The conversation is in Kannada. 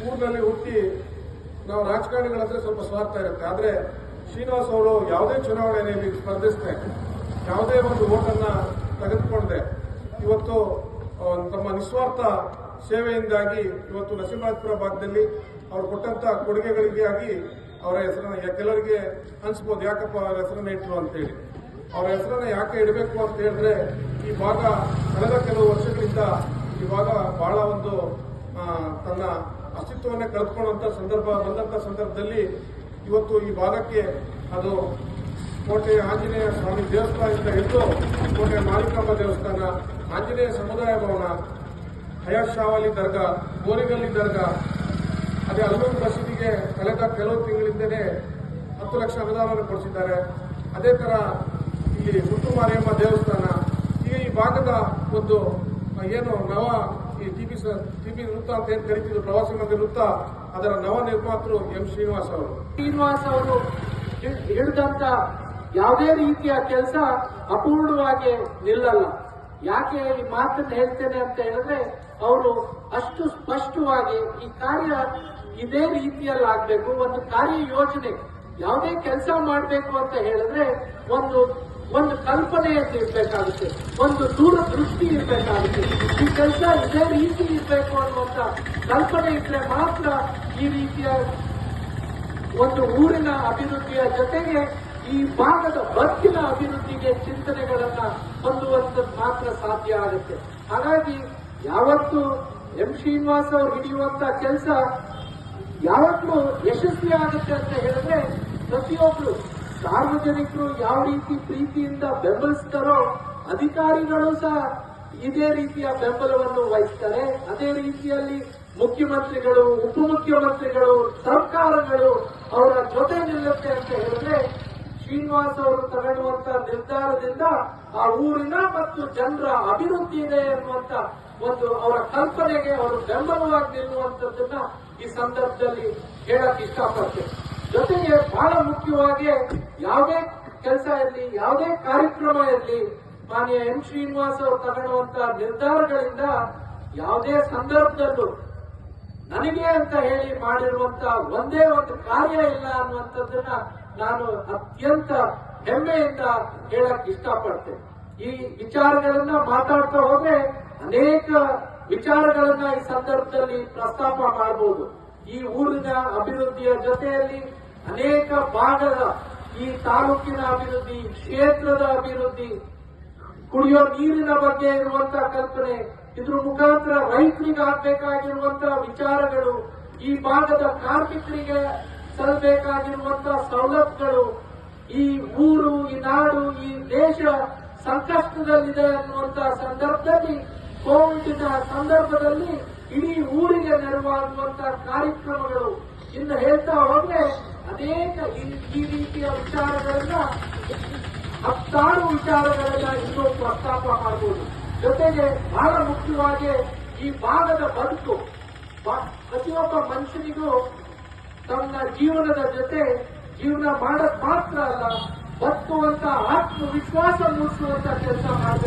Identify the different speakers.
Speaker 1: ಊರಿನಲ್ಲಿ ಹುಟ್ಟಿ ನಾವು ರಾಜಕಾರಣಿಗಳಂದ್ರೆ ಸ್ವಲ್ಪ ಸ್ವಾರ್ಥ ಇರುತ್ತೆ. ಆದ್ರೆ ಶ್ರೀನಿವಾಸ್ ಅವರು ಯಾವುದೇ ಚುನಾವಣೆಯಲ್ಲಿ ಸ್ಪರ್ಧಿಸದೆ ಯಾವುದೇ ಒಂದು ಓಟನ್ನ ತೆಗೆದುಕೊಂಡೆ ಇವತ್ತು ತಮ್ಮ ನಿಸ್ವಾರ್ಥ ಸೇವೆಯಿಂದಾಗಿ ಇವತ್ತು ನರಸಿಂಹರಾಜಪುರ ಭಾಗದಲ್ಲಿ ಅವರು ಕೊಟ್ಟಂತ ಕೊಡುಗೆಗಳಿಗಾಗಿ ಅವರ ಹೆಸರನ್ನ ಕೆಲವರಿಗೆ ಅನ್ಸ್ಬೋದು ಯಾಕಪ್ಪ ಅವರ ಹೆಸರನ್ನ ಇಟ್ರು ಅಂತೇಳಿ. ಅವರ ಹೆಸರನ್ನ ಯಾಕೆ ಇಡಬೇಕು ಅಂತ ಹೇಳಿದ್ರೆ ಈ ಭಾಗ ಕಳೆದ ಕೆಲವು ವರ್ಷಗಳಿಂದ ಈ ಭಾಗ ಬಹಳ ಒಂದು ತನ್ನ ಅಸ್ತಿತ್ವವನ್ನೇ ಕಳೆದುಕೊಳ್ಳುವಂತ ಬಂದಂತ ಸಂದರ್ಭದಲ್ಲಿ ಇವತ್ತು ಈ ಭಾಗಕ್ಕೆ ಅದು ಕೋಟೆ ಆಂಜನೇಯ ಸ್ವಾಮಿ ದೇವಸ್ಥಾನದಿಂದ ಹಿಡಿದು ಕೋಟೆ ಮಾಲಿಕಾಂಬ ದೇವಸ್ಥಾನ, ಆಂಜನೇಯ ಸಮುದಾಯ ಭವನ, ಹಯಾತ್ ಶಾವಲಿ ದರ್ಗಾ, ಬೋರಿಗಲ್ಲಿ ದರ್ಗಾ, ಅದೇ ಅಲ್ಲೂರು ಮಸೀದಿಗೆ ಕಳೆದ ಕೆಲವು ತಿಂಗಳಿಂದಲೇ 10 ಲಕ್ಷ ಅನುದಾನವನ್ನು ಕೊಡಿಸಿದ್ದಾರೆ. ಅದೇ ತರ ಇಲ್ಲಿ ಮುತ್ತು ಮಾರಿಯಮ್ಮ ದೇವಸ್ಥಾನ, ಈಗ ಈ ಭಾಗದ ಒಂದು ಏನು ನವ ಈ ಟಿಬಿ ವೃತ್ತ ಅಂತ ಏನು ಕರೀತಿದ್ರು, ಪ್ರವಾಸಿ ಮಂದಿರ ವೃತ್ತ, ಅದರ ನವ ನಿರ್ಮಾತೃ ಎಂ ಶ್ರೀನಿವಾಸ್
Speaker 2: ಅವರು ಹೇಳಿದಂತ ಯಾವುದೇ ರೀತಿಯ ಕೆಲಸ ಅಪೂರ್ಣವಾಗಿ ನಿಲ್ಲಲ್ಲ. ಯಾಕೆ ಈ ಮಾತನ್ನು ಹೇಳ್ತೇನೆ ಅಂತ ಹೇಳಿದ್ರೆ ಅವರು ಅಷ್ಟು ಸ್ಪಷ್ಟವಾಗಿ ಈ ಕಾರ್ಯ ಇದೇ ರೀತಿಯಲ್ಲಿ ಆಗ್ಬೇಕು. ಒಂದು ಕಾರ್ಯ ಯೋಜನೆ ಯಾವುದೇ ಕೆಲಸ ಮಾಡಬೇಕು ಅಂತ ಹೇಳಿದ್ರೆ ಒಂದು ಕಲ್ಪನೆಯಲ್ಲಿ ಇರಬೇಕಾಗುತ್ತೆ, ಒಂದು ದೂರದೃಷ್ಟಿ ಇರಬೇಕಾಗುತ್ತೆ. ಈ ಕೆಲಸ ಇದೇ ರೀತಿ ಇರಬೇಕು ಅನ್ನುವಂತ ಕಲ್ಪನೆ ಇದ್ರೆ ಮಾತ್ರ ಈ ರೀತಿಯ ಒಂದು ಊರಿನ ಅಭಿವೃದ್ಧಿಯ ಜೊತೆಗೆ ಈ ಭಾಗದ ಬದುಕಿನ ಅಭಿವೃದ್ಧಿಗೆ ಚಿಂತನೆಗಳನ್ನ ಹೊಂದುವಂಥದ್ದು ಮಾತ್ರ ಸಾಧ್ಯ ಆಗುತ್ತೆ. ಹಾಗಾಗಿ ಯಾವತ್ತು ಎಂ ಶ್ರೀನಿವಾಸ್ ಅವರು ಹಿಡಿಯುವಂತ ಕೆಲಸ ಯಾವತ್ತೂ ಯಶಸ್ವಿ ಆಗುತ್ತೆ ಅಂತ ಹೇಳಿದ್ರೆ ಪ್ರತಿಯೊಬ್ರು ಸಾರ್ವಜನಿಕರು ಯಾವ ರೀತಿ ಪ್ರೀತಿಯಿಂದ ಬೆಂಬಲಿಸ್ತಾರೋ ಅಧಿಕಾರಿಗಳು ಸಹ ಇದೇ ರೀತಿಯ ಬೆಂಬಲವನ್ನು ವಹಿಸ್ತಾರೆ. ಅದೇ ರೀತಿಯಲ್ಲಿ ಮುಖ್ಯಮಂತ್ರಿಗಳು, ಉಪಮುಖ್ಯಮಂತ್ರಿಗಳು, ಸರ್ಕಾರಗಳು ಅವರ ಜೊತೆ ನಿಲ್ಲುತ್ತೆ ಅಂತ ಹೇಳಿದ್ರೆ ಶ್ರೀನಿವಾಸ್ ಅವರು ತಗೊಳ್ಳುವಂತ ನಿರ್ಧಾರದಿಂದ ಆ ಊರಿನ ಮತ್ತು ಜನರ ಅಭಿವೃದ್ಧಿ ಇದೆ ಎನ್ನುವಂತ ಒಂದು ಅವರ ಕಲ್ಪನೆಗೆ ಅವರು ಬೆಂಬಲವಾಗಿ ನಿಲ್ಲುವಂತದ್ದನ್ನ ಈ ಸಂದರ್ಭದಲ್ಲಿ ಹೇಳಕ್ ಇಷ್ಟಪಡ್ತೇನೆ. ಜೊತೆಗೆ ಬಹಳ ಮುಖ್ಯವಾಗಿ ಯಾವುದೇ ಕೆಲಸ ಇರಲಿ, ಯಾವುದೇ ಕಾರ್ಯಕ್ರಮ ಇರಲಿ, ಮಾನ್ಯ ಎಂ ಶ್ರೀನಿವಾಸ್ ಅವರು ತಗೊಳ್ಳುವಂತ ನಿರ್ಧಾರಗಳಿಂದ ಯಾವುದೇ ಸಂದರ್ಭದಲ್ಲೂ ನನಗೆ ಅಂತ ಹೇಳಿ ಮಾಡಿರುವಂತ ಒಂದೇ ಒಂದು ಕಾರ್ಯ ಇಲ್ಲ ಅನ್ನುವಂಥದ್ದನ್ನ ನಾನು ಅತ್ಯಂತ ಹೆಮ್ಮೆಯಿಂದ ಹೇಳಕ್ ಇಷ್ಟಪಡ್ತೇನೆ. ಈ ವಿಚಾರಗಳನ್ನ ಮಾತಾಡ್ತಾ ಹೋದ್ರೆ ಅನೇಕ ವಿಚಾರಗಳನ್ನ ಈ ಸಂದರ್ಭದಲ್ಲಿ ಪ್ರಸ್ತಾಪ ಮಾಡಬಹುದು. ಈ ಊರಿನ ಅಭಿವೃದ್ಧಿಯ ಜೊತೆಯಲ್ಲಿ ಅನೇಕ ಭಾಗದ ಈ ತಾಲೂಕಿನ ಅಭಿವೃದ್ಧಿ, ಕ್ಷೇತ್ರದ ಅಭಿವೃದ್ಧಿ, ಕುಡಿಯೋ ನೀರಿನ ಬಗ್ಗೆ ಇರುವಂತಹ ಕಲ್ಪನೆ, ಇದ್ರ ಮುಖಾಂತರ ರೈತರಿಗೆ ಆಗಬೇಕಾಗಿರುವಂತಹ ವಿಚಾರಗಳು, ಈ ಭಾಗದ ಕಾರ್ಮಿಕರಿಗೆ ಸಲ್ಲಬೇಕಾಗಿರುವಂತಹ ಸವಲತ್ತುಗಳು, ಈ ಊರು, ಈ ನಾಡು, ಈ ದೇಶ ಸಂಕಷ್ಟದಲ್ಲಿದೆ ಅನ್ನುವಂತಹ ಸಂದರ್ಭದಲ್ಲಿ, ಕೋವಿಡ್ನ ಸಂದರ್ಭದಲ್ಲಿ ಇಡೀ ಊರಿಗೆ ನೆರವಾಗುವಂತಹ ಕಾರ್ಯಕ್ರಮಗಳು, ಇನ್ನು ಹೇಳ್ತಾ ಹೋದ್ರೆ ಅನೇಕ ಈ ರೀತಿಯ ವಿಚಾರಗಳನ್ನ 10 ವಿಚಾರಗಳನ್ನ ಇನ್ನೂ ಪ್ರಸ್ತಾಪ ಮಾಡಬಹುದು. ಜೊತೆಗೆ ಬಹಳ ಮುಖ್ಯವಾಗಿ ಈ ಭಾಗದ ಬದುಕು ಪ್ರತಿಯೊಬ್ಬ ಮನುಷ್ಯನಿಗೂ ತನ್ನ ಜೀವನದ ಜೊತೆ ಜೀವನ ಮಾಡೋದು ಮಾತ್ರ ಅಲ್ಲ, ಬದುಕುವಂತ ಆತ್ಮವಿಶ್ವಾಸ ಮೂಡಿಸುವಂತ ಕೆಲಸ ಮಾಡಬೇಕು.